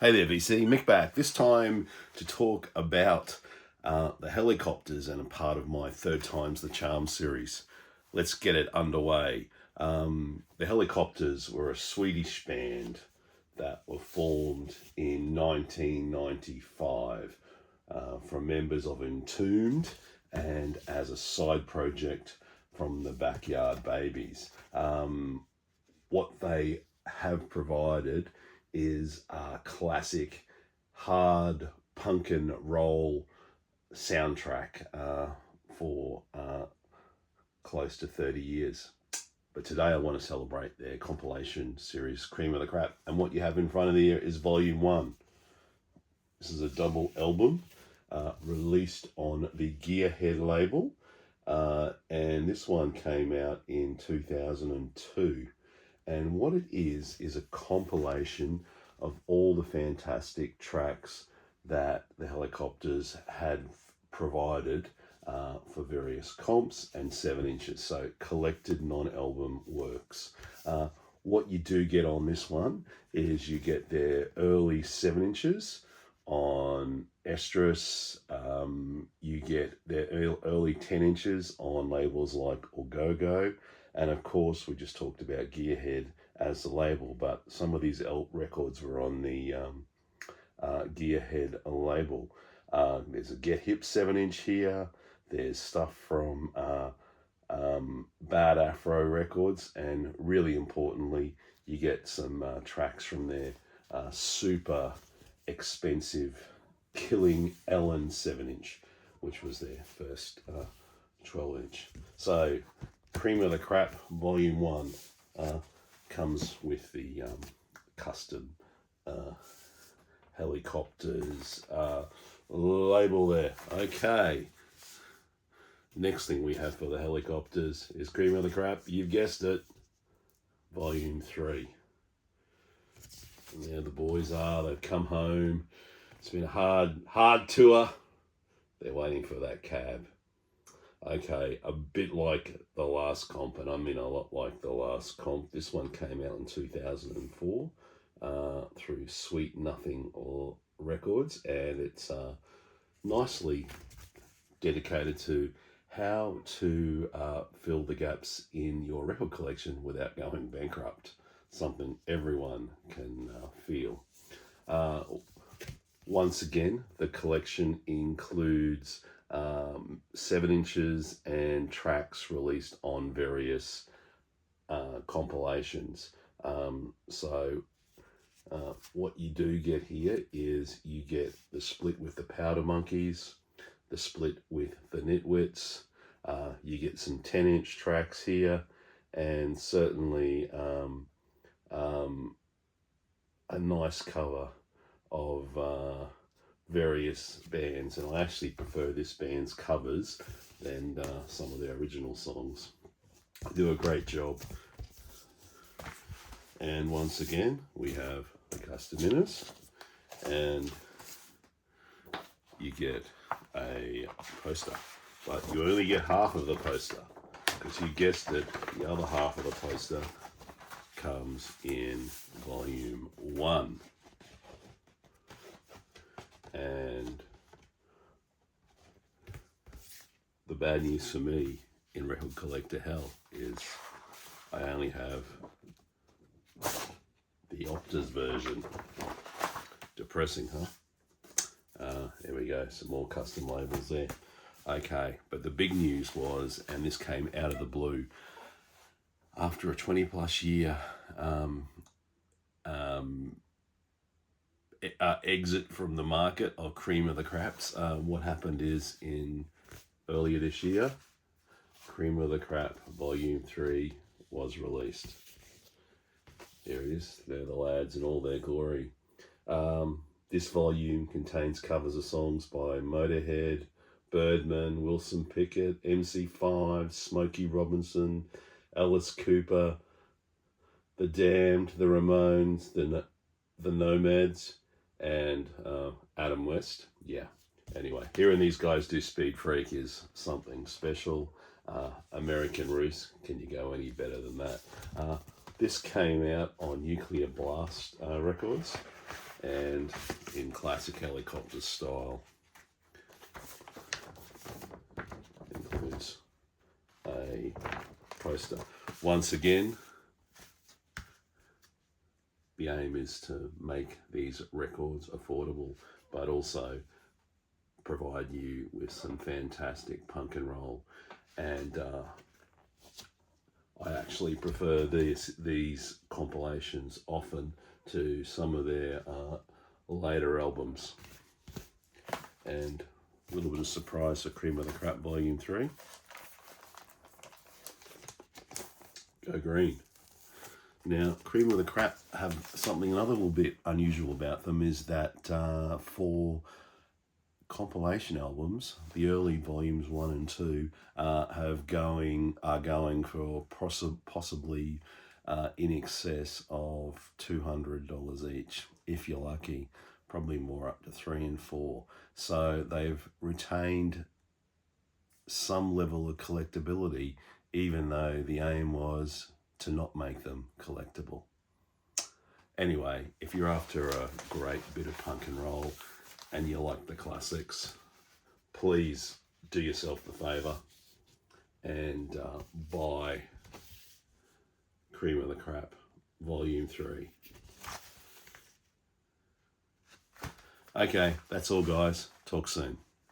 Hey there, VC. Mick back. This time to talk about the Hellacopters and a part of my Third Time's the Charm series. Let's get it underway. The Hellacopters were a Swedish band that were formed in 1995 from members of Entombed and as a side project from the Backyard Babies. What they have provided is a classic hard punk and roll soundtrack for close to 30 years. But today I want to celebrate their compilation series, Cream of the Crap. And what you have in front of you is Volume 1. This is a double album released on the Gearhead label. And this one came out in 2002. And what it is a compilation of all the fantastic tracks that the Hellacopters had provided for various comps and 7-inches, so collected non-album works. What you do get on this one is you get their early 7-inches on Estrus, you get their early 10-inches on labels like Ogogo, and of course we just talked about Gearhead as the label, but some of these records were on the Gearhead label. There's a Get Hip 7-inch here, there's stuff from Bad Afro Records, and really importantly you get some tracks from their super expensive Killing Ellen 7-inch, which was their first 12-inch. So Cream of the Crap Volume 1 comes with the custom Hellacopters label there. Okay, next thing we have for the Hellacopters is Cream of the Crap, you've guessed it, Volume 3. And there the boys are, they've come home. It's been a hard tour. They're waiting for that cab. Okay, a bit like the last comp, and I mean a lot like the last comp. This one came out in 2004 through Sweet Nothing or Records, and it's nicely dedicated to how to fill the gaps in your record collection without going bankrupt. Something everyone can feel. Once again, the collection includes 7-inches and tracks released on various compilations. What you do get here is you get the split with the Powder Monkeys, the split with the Nitwits, you get some 10-inch tracks here, and certainly a nice cover of various bands, and I actually prefer this band's covers than some of their original songs. They do a great job. And once again we have the custom inners, and you get a poster, but you only get half of the poster because you guessed it, the other half of the poster comes in Volume 1. And the bad news for me in record collector hell is I only have the Optus version. Depressing, huh? There we go, some more custom labels there. Okay, but the big news was, and this came out of the blue, after a 20 plus year exit from the market of Cream of the Craps, what happened is earlier this year, Cream of the Crap Volume 3 was released. There it is, they're the lads in all their glory. This volume contains covers of songs by Motorhead, Birdman, Wilson Pickett, MC5, Smokey Robinson, Alice Cooper, The Damned, The Ramones, the Nomads, and Adam West. Yeah, anyway, hearing these guys do Speed Freak is something special. American Roost, can you go any better than that? This came out on Nuclear Blast Records, and in classic Hellacopters style. Includes a poster. Once again, the aim is to make these records affordable, but also provide you with some fantastic punk and roll. And I actually prefer these compilations often to some of their later albums. And a little bit of surprise for Cream of the Crap Volume 3. Go green. Now, Cream of the Crap have something another little bit unusual about them, is that for compilation albums, the early volumes 1 and 2 are going for possibly in excess of $200 each, if you're lucky. Probably more, up to 3 and 4. So they've retained some level of collectability, even though the aim was to not make them collectible. Anyway, if you're after a great bit of punk and roll and you like the classics, please do yourself the favour and buy Cream of the Crap Volume 3. Okay, that's all guys. Talk soon.